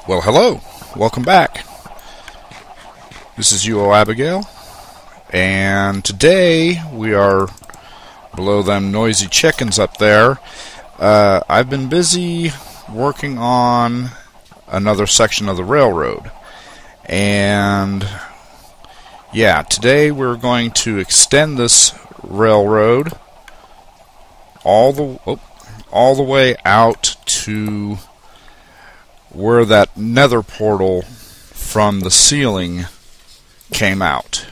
Well, hello. Welcome back. This is UOAbigail, and today we are below them noisy chickens up there. I've been busy working on another section of the railroad, and yeah, today we're going to extend this railroad all the way out to where that nether portal from the ceiling came out,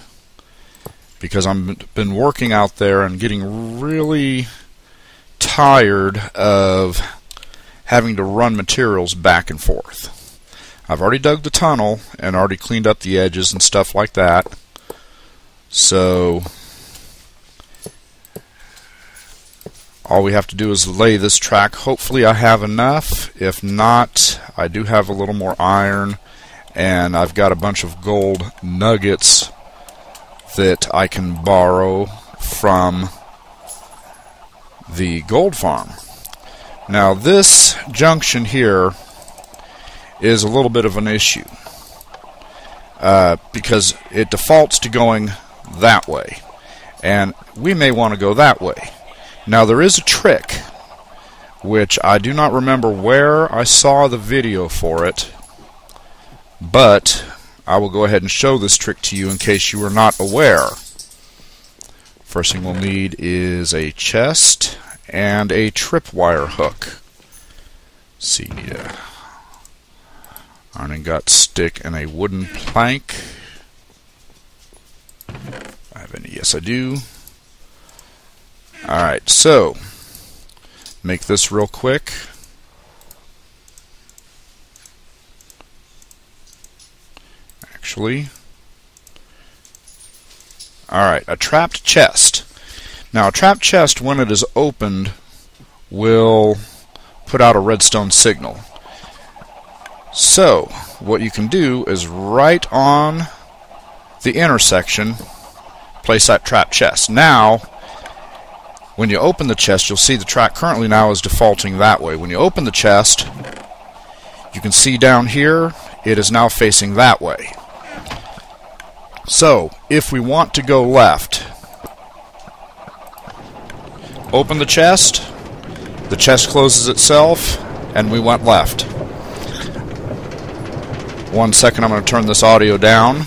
because I've been working out there and getting really tired of having to run materials back and forth. I've already dug the tunnel and already cleaned up the edges and stuff like that, so all we have to do is lay this track. Hopefully I have enough. If not, I do have a little more iron, and I've got a bunch of gold nuggets that I can borrow from the gold farm. Now this junction here is a little bit of an issue because it defaults to going that way, and we may want to go that way. Now there is a trick, which I do not remember where I saw the video for it, but I will go ahead and show this trick to you in case you are not aware. First thing we'll need is a chest and a tripwire hook. Let's see, need a iron ingot, stick, and a wooden plank. I have any? Yes, I do. Alright, so make this real quick. Actually, alright, a trapped chest. Now a trapped chest, when it is opened, will put out a redstone signal. So what you can do is right on the intersection place that trapped chest. Now when you open the chest, you'll see the track currently now is defaulting that way. When you open the chest, you can see down here, it is now facing that way. So, if we want to go left, open the chest closes itself, and we went left. 1 second, I'm going to turn this audio down.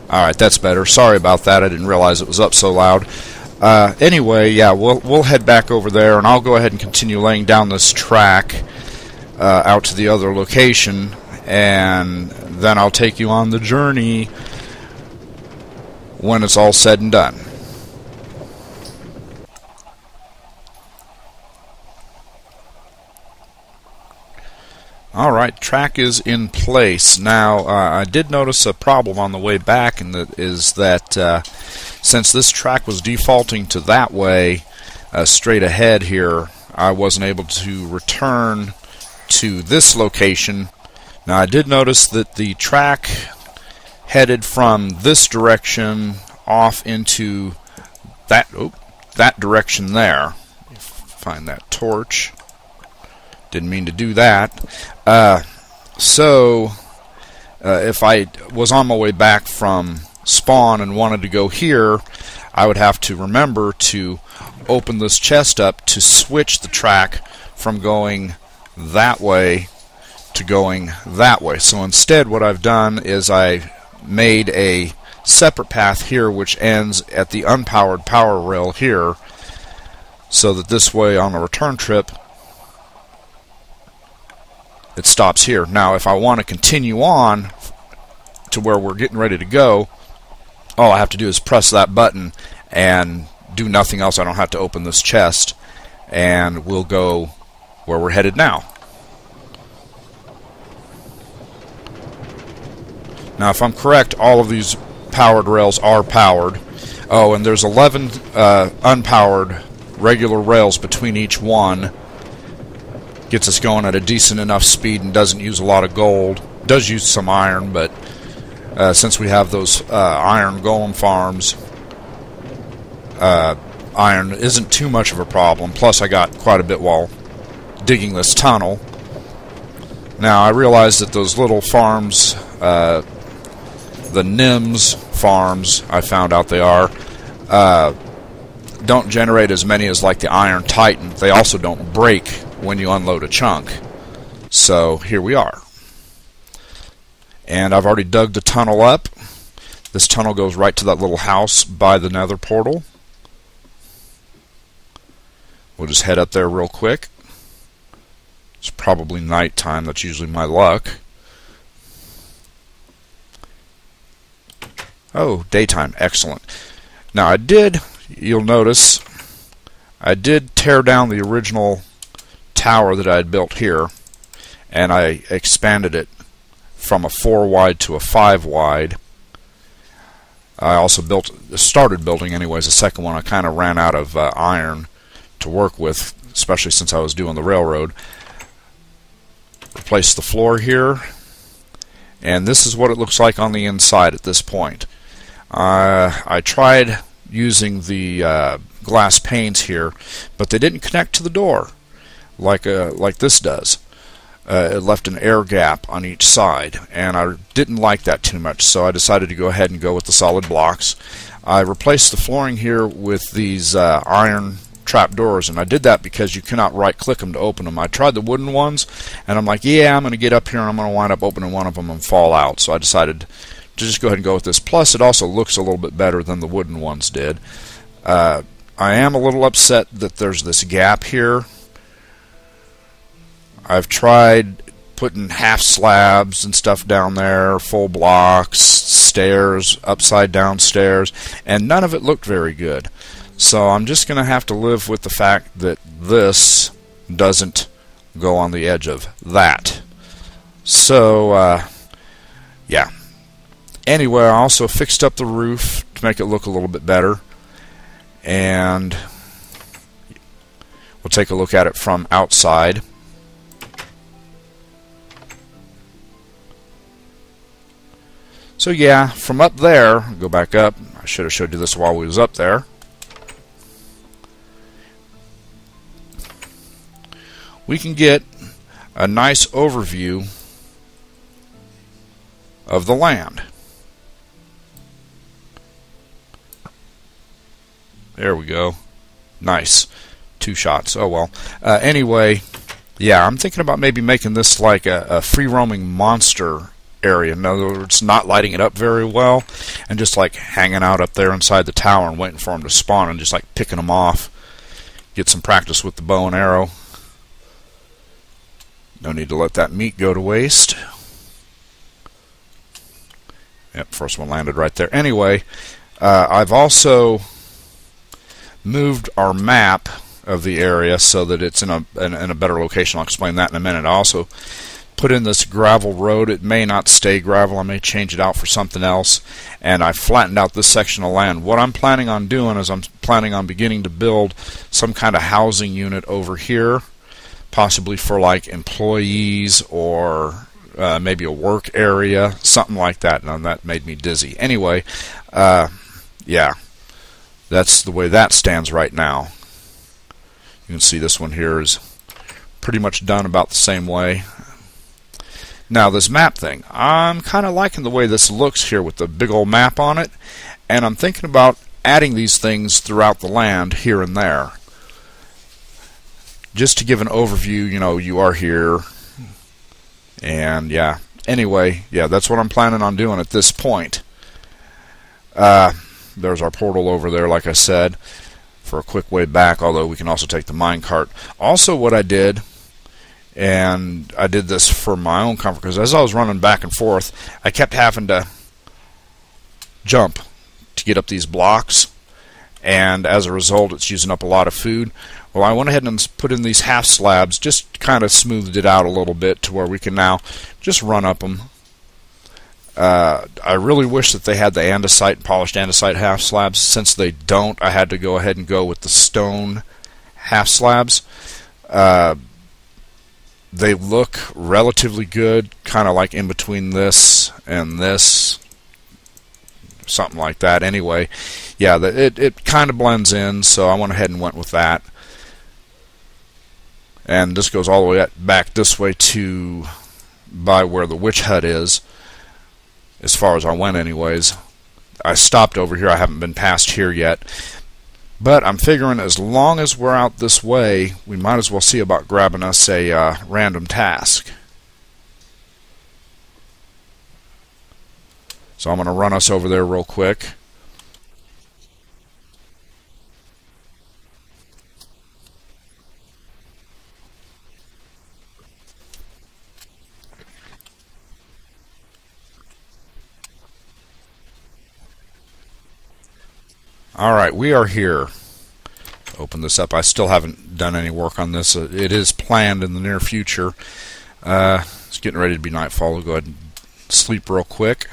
Alright, that's better. Sorry about that. I didn't realize it was up so loud. Anyway, yeah, we'll head back over there, and I'll go ahead and continue laying down this track out to the other location, and then I'll take you on the journey when it's all said and done. Alright, track is in place. Now, I did notice a problem on the way back, and that is that since this track was defaulting to that way, straight ahead here, I wasn't able to return to this location. Now, I did notice that the track headed from this direction off into that direction there. Find that torch. Didn't mean to do that. So if I was on my way back from spawn and wanted to go here, I would have to remember to open this chest up to switch the track from going that way to going that way. So instead what I've done is I made a separate path here which ends at the unpowered power rail here, so that this way on a return trip it stops here. Now if I want to continue on to where we're getting ready to go, all I have to do is press that button and do nothing else. I don't have to open this chest, and we'll go where we're headed now. Now if I'm correct, all of these powered rails are powered. Oh, and there's 11 unpowered regular rails between each one. Gets us going at a decent enough speed and doesn't use a lot of gold. Does use some iron, but since we have those iron golem farms, iron isn't too much of a problem. Plus, I got quite a bit while digging this tunnel. Now, I realize that those little farms, the NIMS farms, I found out they are, don't generate as many as like the Iron Titan. They also don't break when you unload a chunk. So, here we are. And I've already dug the tunnel up. This tunnel goes right to that little house by the nether portal. We'll just head up there real quick. It's probably nighttime. That's usually my luck. Oh, daytime. Excellent. Now you'll notice, I did tear down the original tower that I had built here, and I expanded it from a 4 wide to a 5 wide. I also started building anyways a second one. I kind of ran out of iron to work with, especially since I was doing the railroad. Replace the floor here, and this is what it looks like on the inside at this point. I tried using the glass panes here, but they didn't connect to the door like this does. It left an air gap on each side, and I didn't like that too much, so I decided to go ahead and go with the solid blocks. I replaced the flooring here with these iron trap doors, and I did that because you cannot right click them to open them. I tried the wooden ones, and I'm like, yeah, I'm going to get up here and I'm going to wind up opening one of them and fall out, so I decided to just go ahead and go with this. Plus, it also looks a little bit better than the wooden ones did. I am a little upset that there's this gap here. I've tried putting half slabs and stuff down there, full blocks, stairs, upside down stairs, and none of it looked very good. So I'm just going to have to live with the fact that this doesn't go on the edge of that. So, yeah. Anyway, I also fixed up the roof to make it look a little bit better. And we'll take a look at it from outside. So yeah, from up there, go back up. I should have showed you this while we was up there. We can get a nice overview of the land. There we go. Nice. 2 shots. Oh well. Anyway, yeah, I'm thinking about maybe making this like a free-roaming monster area. In other words, not lighting it up very well, and just like hanging out up there inside the tower and waiting for them to spawn and just like picking them off. Get some practice with the bow and arrow. No need to let that meat go to waste. Yep, first one landed right there. Anyway, I've also moved our map of the area so that it's in a better location. I'll explain that in a minute. I also put in this gravel road. It may not stay gravel. I may change it out for something else. And I flattened out this section of land. What I'm planning on doing is I'm planning on beginning to build some kind of housing unit over here, possibly for like employees or maybe a work area, something like that. Now that made me dizzy. Anyway, yeah, that's the way that stands right now. You can see this one here is pretty much done about the same way. Now this map thing, I'm kind of liking the way this looks here with the big old map on it, and I'm thinking about adding these things throughout the land here and there. Just to give an overview, you know, you are here, and yeah. Anyway, yeah, that's what I'm planning on doing at this point. There's our portal over there, like I said, for a quick way back, although we can also take the minecart. Also what I did, and I did this for my own comfort, because as I was running back and forth, I kept having to jump to get up these blocks, and as a result it's using up a lot of food. Well, I went ahead and put in these half slabs, just kind of smoothed it out a little bit to where we can now just run up them. I really wish that they had the andesite, polished andesite half slabs. Since they don't, I had to go ahead and go with the stone half slabs. They look relatively good, kind of like in between this and this. something like that. Anyway, yeah, it kind of blends in, so I went ahead and went with that. And this goes all the way back this way to by where the witch hut is, as far as I went anyways. I stopped over here. I haven't been past here yet. But I'm figuring as long as we're out this way, we might as well see about grabbing us a random task. So I'm going to run us over there real quick. Alright, we are here. Open this up. I still haven't done any work on this. It is planned in the near future. It's getting ready to be nightfall. We'll go ahead and sleep real quick.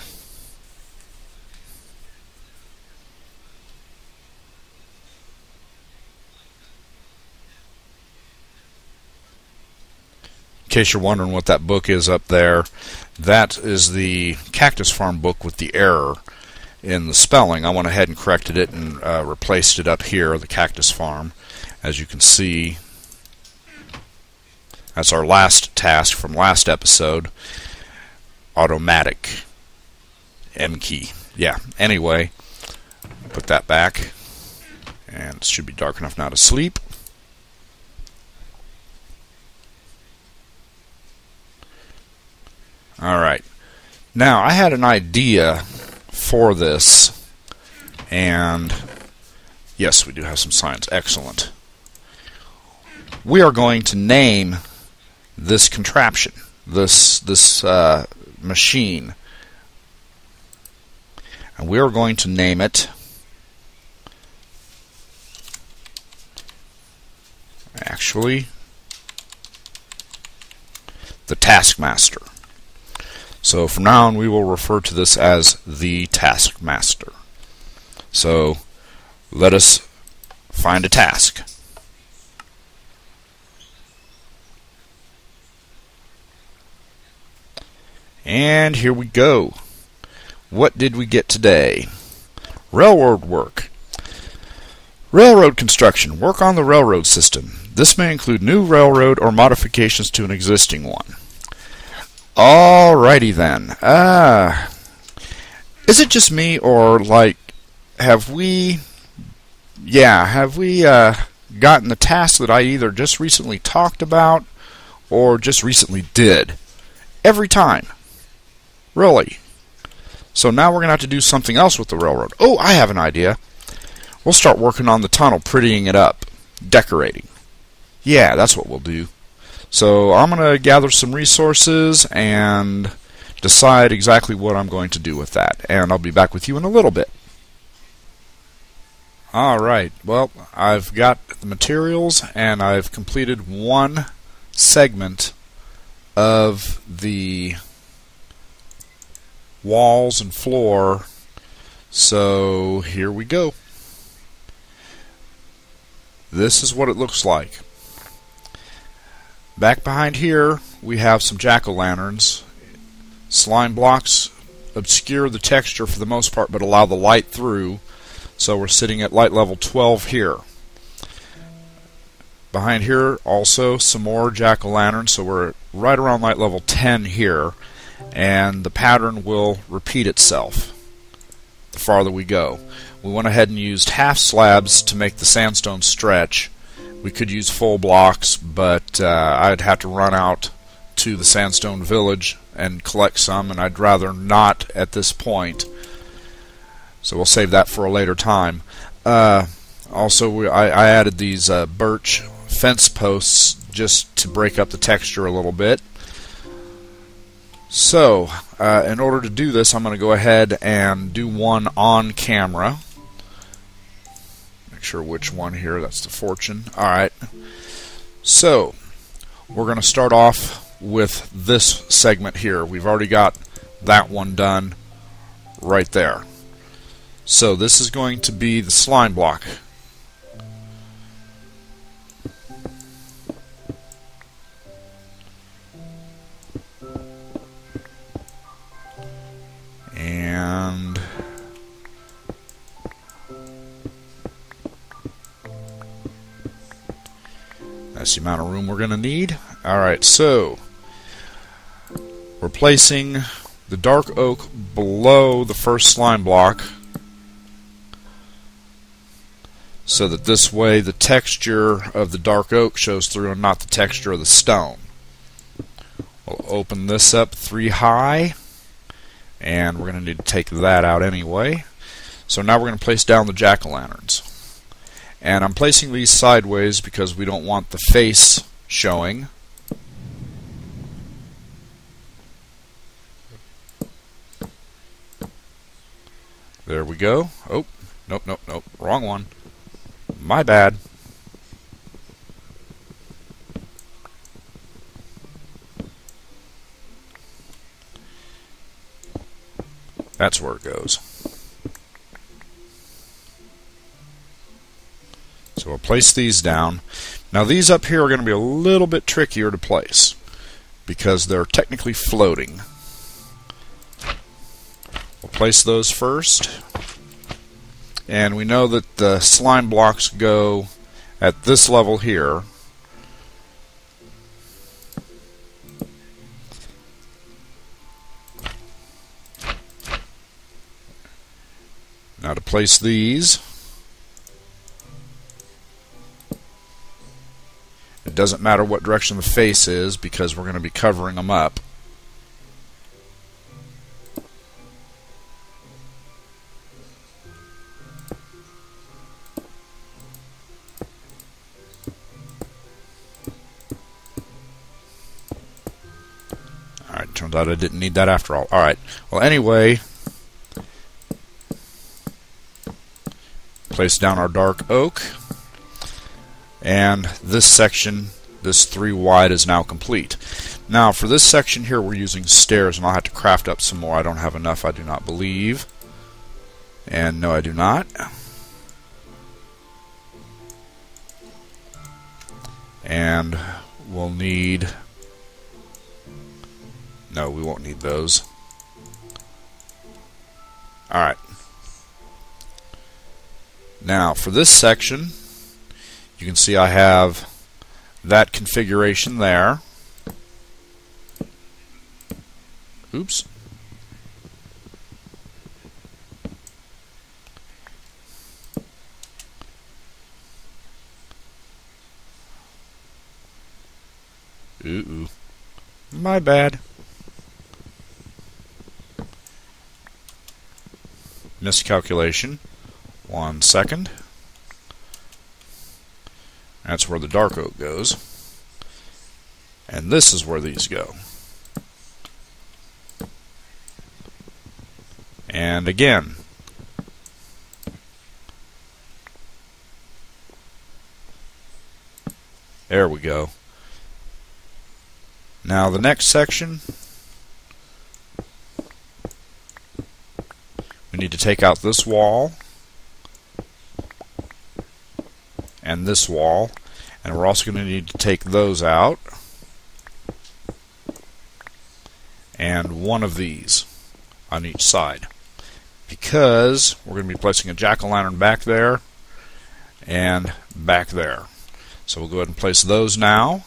In case you're wondering what that book is up there, that is the Cactus Farm book with the error in the spelling. I went ahead and corrected it and replaced it up here, the Cactus Farm. As you can see, that's our last task from last episode. Automatic. M key. Yeah, anyway, put that back. And it should be dark enough now to sleep. Alright. Now, I had an idea for this, and yes, we do have some signs. Excellent. We are going to name this contraption, this machine, and we are going to name it actually the Taskmaster. So from now on we will refer to this as the Taskmaster. So let us find a task. And here we go. What did we get today? Railroad work. Railroad construction. Work on the railroad system. This may include new railroad or modifications to an existing one. Alrighty then. Is it just me, or like, have we gotten the task that I either just recently talked about or just recently did? Every time. Really. So now we're going to have to do something else with the railroad. Oh, I have an idea. We'll start working on the tunnel, prettying it up, decorating. Yeah, that's what we'll do. So I'm going to gather some resources and decide exactly what I'm going to do with that. And I'll be back with you in a little bit. Alright, well, I've got the materials and I've completed one segment of the walls and floor. So here we go. This is what it looks like. Back behind here we have some jack-o'-lanterns. Slime blocks obscure the texture for the most part but allow the light through, so we're sitting at light level 12 here. Behind here also some more jack-o'-lanterns, so we're right around light level 10 here, and the pattern will repeat itself the farther we go. We went ahead and used half slabs to make the sandstone stretch. We could use full blocks, but I'd have to run out to the sandstone village and collect some, and I'd rather not at this point. So we'll save that for a later time. Also, I added these birch fence posts just to break up the texture a little bit. So, in order to do this, I'm going to go ahead and do one on camera. Make sure which one here. That's the fortune. Alright. So, we're going to start off with this segment here. We've already got that one done right there. So, this is going to be the slime block. And That's the amount of room we're going to need. Alright, so we're placing the dark oak below the first slime block so that this way the texture of the dark oak shows through and not the texture of the stone. We'll open this up 3 high, and we're going to need to take that out anyway. So now we're going to place down the jack-o'-lanterns. And I'm placing these sideways because we don't want the face showing. There we go. Oh, nope, nope, nope. Wrong one. My bad. That's where it goes. So we'll place these down. Now these up here are going to be a little bit trickier to place because they're technically floating. We'll place those first. And we know that the slime blocks go at this level here. Now to place these, it doesn't matter what direction the face is because we're going to be covering them up. Alright, turns out I didn't need that after all. Alright, well anyway, place down our dark oak, and this section, this 3 wide, is now complete. Now for this section here we're using stairs, and I'll have to craft up some more. I don't have enough, I do not believe. And no, I do not. And we'll need... No, we won't need those. Alright. Now, for this section, you can see I have that configuration there. Oops. Ooh. My bad. Miscalculation. 1 second. That's where the dark oak goes. And this is where these go. And again. There we go. Now the next section, we need to take out this wall and this wall, and we're also going to need to take those out and one of these on each side, because we're going to be placing a jack-o'-lantern back there and back there. So we'll go ahead and place those now.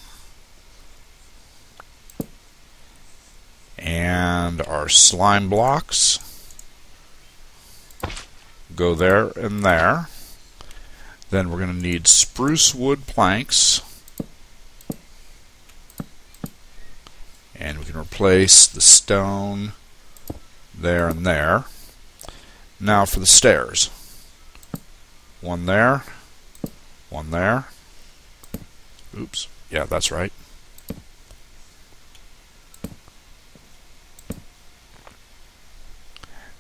And our slime blocks go there and there. Then we're going to need spruce wood planks. And we can replace the stone there and there. Now for the stairs. One there. One there. Oops. Yeah, that's right.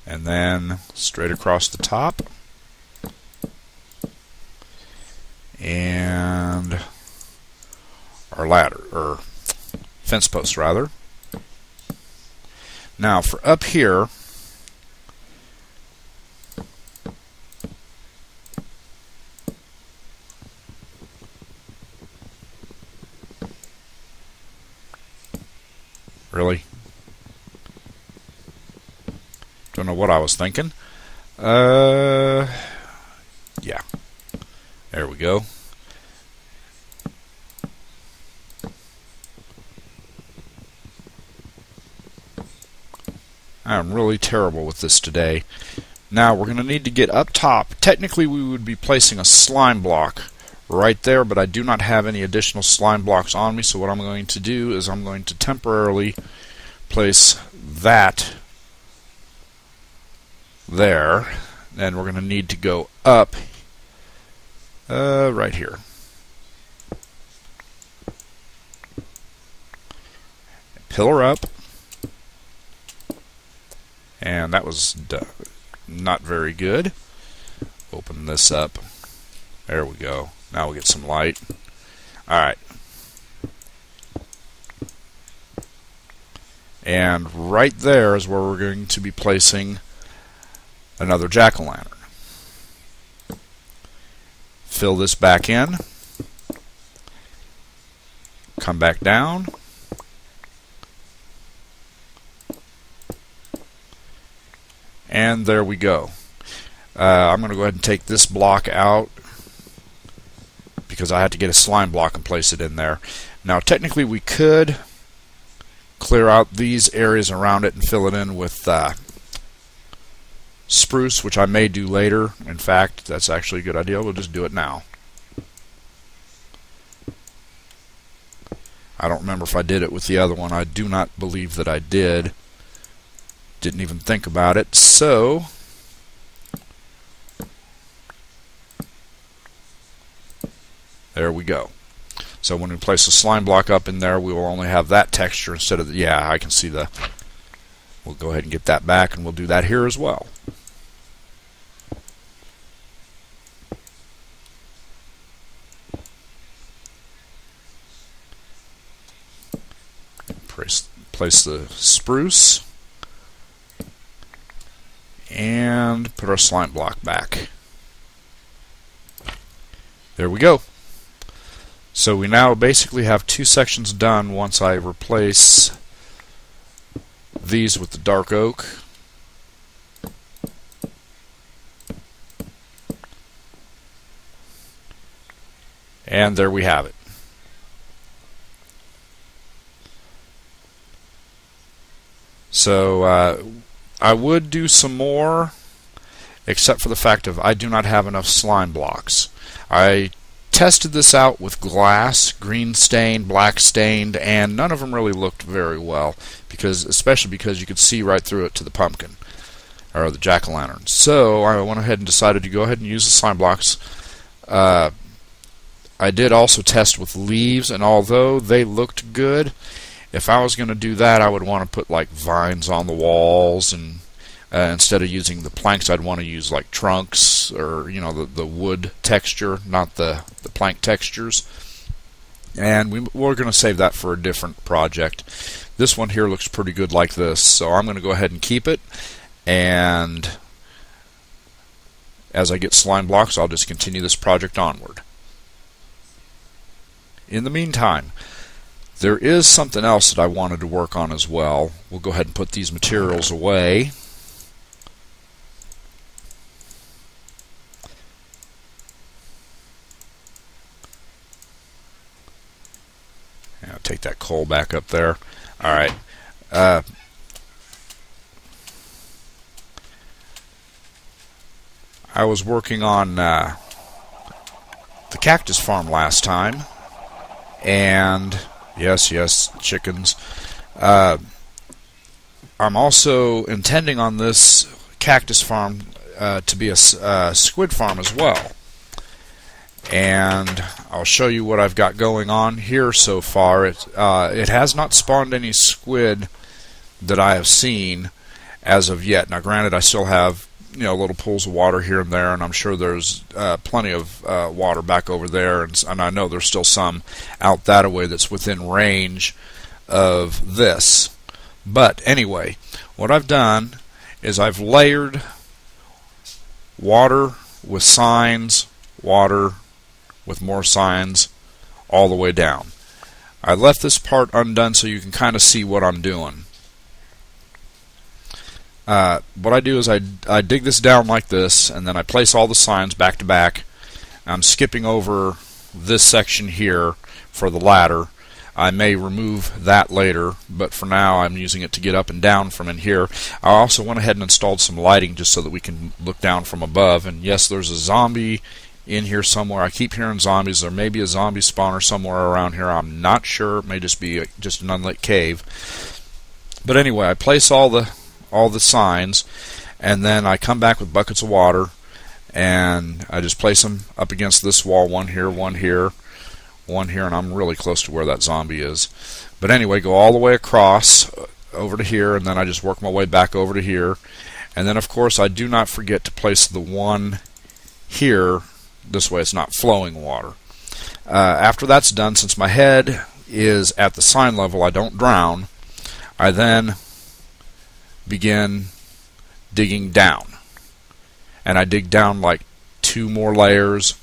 And then straight across the top. And our ladder, or fence post rather. Now for up here, really? Don't know what I was thinking. Yeah. There we go. I'm really terrible with this today. Now we're going to need to get up top. Technically we would be placing a slime block right there, but I do not have any additional slime blocks on me, so what I'm going to do is I'm going to temporarily place that there. Then we're going to need to go up right here. Pillar up. And that was not very good. Open this up. There we go. Now we'll get some light. Alright. And right there is where we're going to be placing another jack-o'-lantern. Fill this back in. Come back down. And there we go. I'm going to go ahead and take this block out because I had to get a slime block and place it in there. Now technically we could clear out these areas around it and fill it in with spruce, which I may do later. In fact, that's actually a good idea. We'll just do it now. I don't remember if I did it with the other one. I do not believe that I did. Didn't even think about it. So there we go. So when we place a slime block up in there, we will only have that texture instead of the, yeah, I can see the, we'll go ahead and get that back, and we'll do that here as well. Place the spruce and put our slime block back. There we go. So we now basically have two sections done once I replace these with the dark oak. And there we have it. So I would do some more, except for the fact of I do not have enough slime blocks. I tested this out with glass, green stained, black stained, and none of them really looked very well, especially because you could see right through it to the pumpkin, or the jack-o'-lantern. So I went ahead and decided to go ahead and use the slime blocks. I did also test with leaves, and although they looked good, if I was going to do that, I would want to put like vines on the walls, and instead of using the planks, I'd want to use like trunks, or the wood texture, not the plank textures. And we're going to save that for a different project. This one here looks pretty good like this, so I'm going to go ahead and keep it. And as I get slime blocks, I'll just continue this project onward. In the meantime, there is something else that I wanted to work on as well. We'll go ahead and put these materials away. And I'll take that coal back up there. Alright. I was working on the cactus farm last time, and yes, chickens. I'm also intending on this cactus farm to be a squid farm as well. And I'll show you what I've got going on here so far. It has not spawned any squid that I have seen as of yet. Now granted, I still have little pools of water here and there, and I'm sure there's plenty of water back over there, and I know there's still some out that way that's within range of this. But anyway, what I've done is I've layered water with signs, water with more signs, all the way down. I left this part undone so you can kind of see what I'm doing. What I do is I dig this down like this, and then I place all the signs back to back. I'm skipping over this section here for the ladder. I may remove that later, but for now I'm using it to get up and down from in here. I also went ahead and installed some lighting just so that we can look down from above. And yes, there's a zombie in here somewhere. I keep hearing zombies. There may be a zombie spawner somewhere around here. I'm not sure. It may just be just an unlit cave. But anyway, I place all the signs, and then I come back with buckets of water, and I just place them up against this wall, one here, one here, one here, and I'm really close to where that zombie is. But anyway, go all the way across over to here, and then I just work my way back over to here. And then, of course, I do not forget to place the one here. This way it's not flowing water. After that's done, since my head is at the sign level, I don't drown. I then begin digging down. And I dig down like 2 more layers,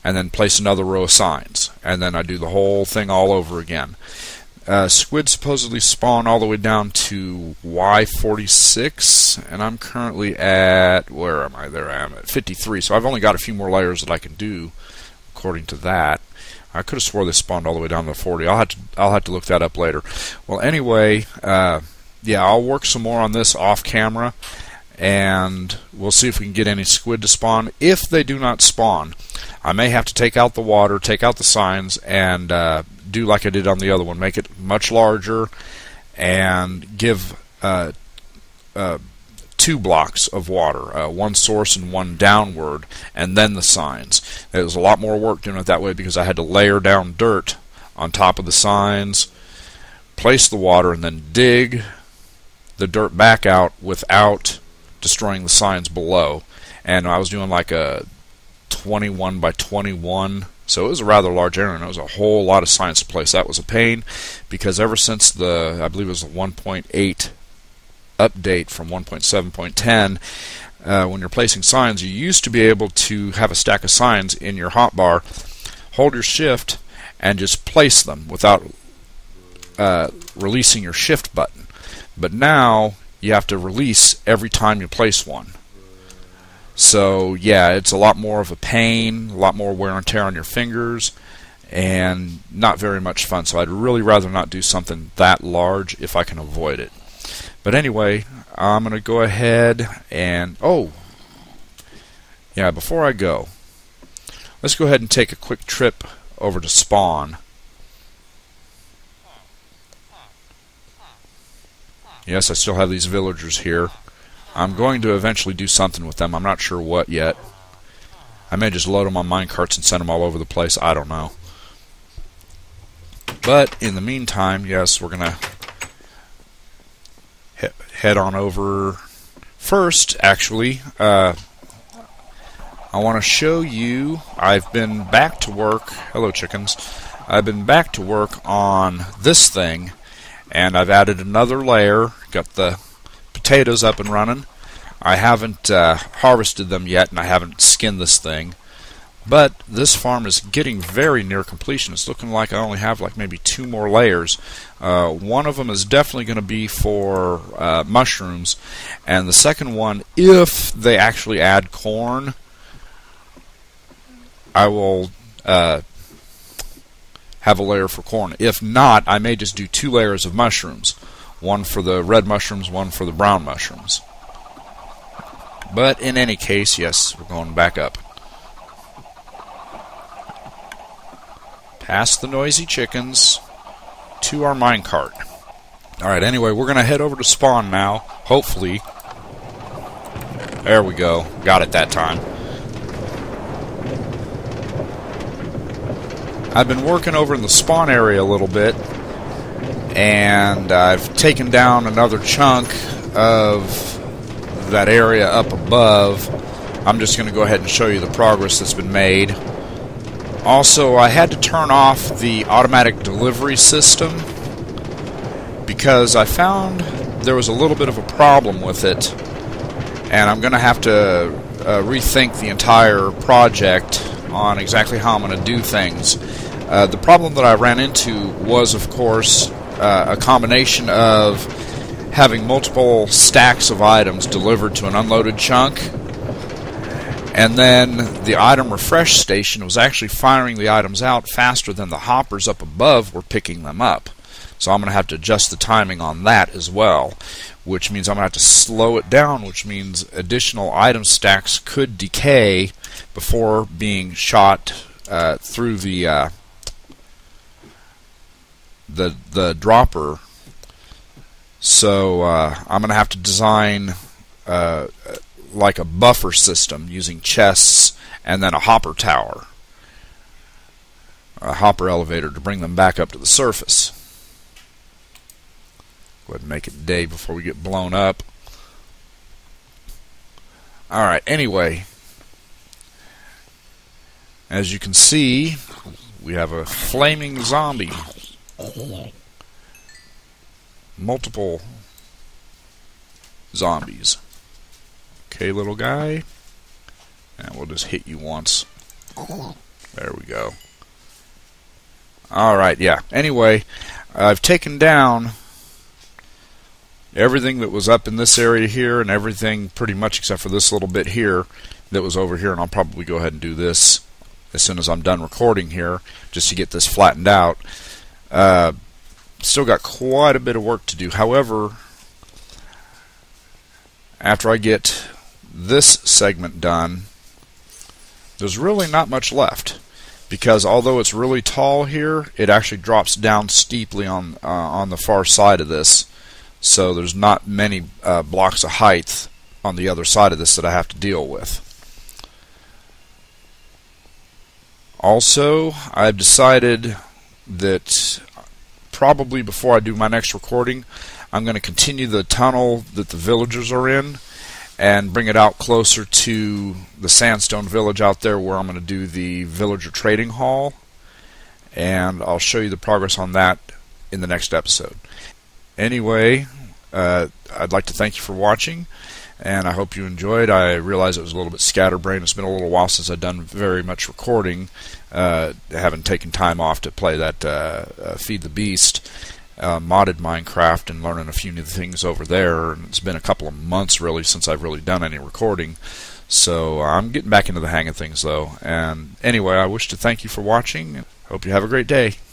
and then place another row of signs, and then I do the whole thing all over again. Squid supposedly spawn all the way down to Y46, and I'm currently at, where am I? There I am at 53, so I've only got a few more layers that I can do according to that. I could have swore they spawned all the way down to 40. I'll have to look that up later. Well, anyway, yeah, I'll work some more on this off camera, and we'll see if we can get any squid to spawn. If they do not spawn, I may have to take out the water, take out the signs, and do like I did on the other one, make it much larger, and give 2 blocks of water, one source and one downward, and then the signs. It was a lot more work doing it that way because I had to layer down dirt on top of the signs, place the water, and then dig the dirt back out without destroying the signs below. And I was doing like a 21 by 21, so it was a rather large area, and it was a whole lot of signs to place. That was a pain because ever since I believe it was the 1.8 update from 1.7.10, when you're placing signs, you used to be able to have a stack of signs in your hotbar, hold your shift, and just place them without releasing your shift button. But now you have to release every time you place one. So yeah, it's a lot more of a pain, a lot more wear and tear on your fingers, and not very much fun. So I'd really rather not do something that large if I can avoid it. But anyway, I'm going to go ahead and, oh, yeah, before I go, let's go ahead and take a quick trip over to spawn. Yes, I still have these villagers here. I'm going to eventually do something with them. I'm not sure what yet. I may just load them on minecarts and send them all over the place. I don't know. But in the meantime, yes, we're going to head on over. First, actually, I want to show you, I've been back to work. Hello, chickens. I've been back to work on this thing, and I've added another layer. Got the potatoes up and running. I haven't harvested them yet, and I haven't skinned this thing. But this farm is getting very near completion. It's looking like I only have like maybe 2 more layers. One of them is definitely going to be for mushrooms, and the second one, if they actually add corn, I will have a layer for corn. If not, I may just do 2 layers of mushrooms. One for the red mushrooms, one for the brown mushrooms. But in any case, yes, we're going back up. Past the noisy chickens to our minecart. Alright, anyway, we're going to head over to spawn now, hopefully. There we go. Got it that time. I've been working over in the spawn area a little bit, and I've taken down another chunk of that area up above. I'm just going to go ahead and show you the progress that's been made. Also, I had to turn off the automatic delivery system because I found there was a little bit of a problem with it, and I'm going to have to rethink the entire project on exactly how I'm going to do things. The problem that I ran into was, of course, a combination of having multiple stacks of items delivered to an unloaded chunk, And then the item refresh station was actually firing the items out faster than the hoppers up above were picking them up. So I'm going to have to adjust the timing on that as well, which means I'm going to have to slow it down, which means additional item stacks could decay before being shot through the dropper. So I'm going to have to design like a buffer system using chests and then a hopper tower, a hopper elevator to bring them back up to the surface. Go ahead and make it day before we get blown up. Alright, anyway, as you can see, we have a flaming zombie. Multiple zombies. Okay, little guy. And we'll just hit you once. There we go. Alright, yeah. Anyway, I've taken down everything that was up in this area here, and everything pretty much except for this little bit here that was over here, and I'll probably go ahead and do this as soon as I'm done recording here, just to get this flattened out. Still got quite a bit of work to do. However, after I get this segment done, there's really not much left, because although it's really tall here, it actually drops down steeply on the far side of this. So there's not many blocks of height on the other side of this that I have to deal with. Also, I've decided that probably before I do my next recording, I'm going to continue the tunnel that the villagers are in and bring it out closer to the sandstone village out there, where I'm going to do the villager trading hall, and I'll show you the progress on that in the next episode. Anyway, I'd like to thank you for watching, and I hope you enjoyed. I realize it was a little bit scatterbrained. It's been a little while since I've done very much recording. Haven't taken time off to play that Feed the Beast modded Minecraft and learning a few new things over there. And it's been a couple of months really since I've really done any recording. So I'm getting back into the hang of things though. And anyway, I wish to thank you for watching. Hope you have a great day.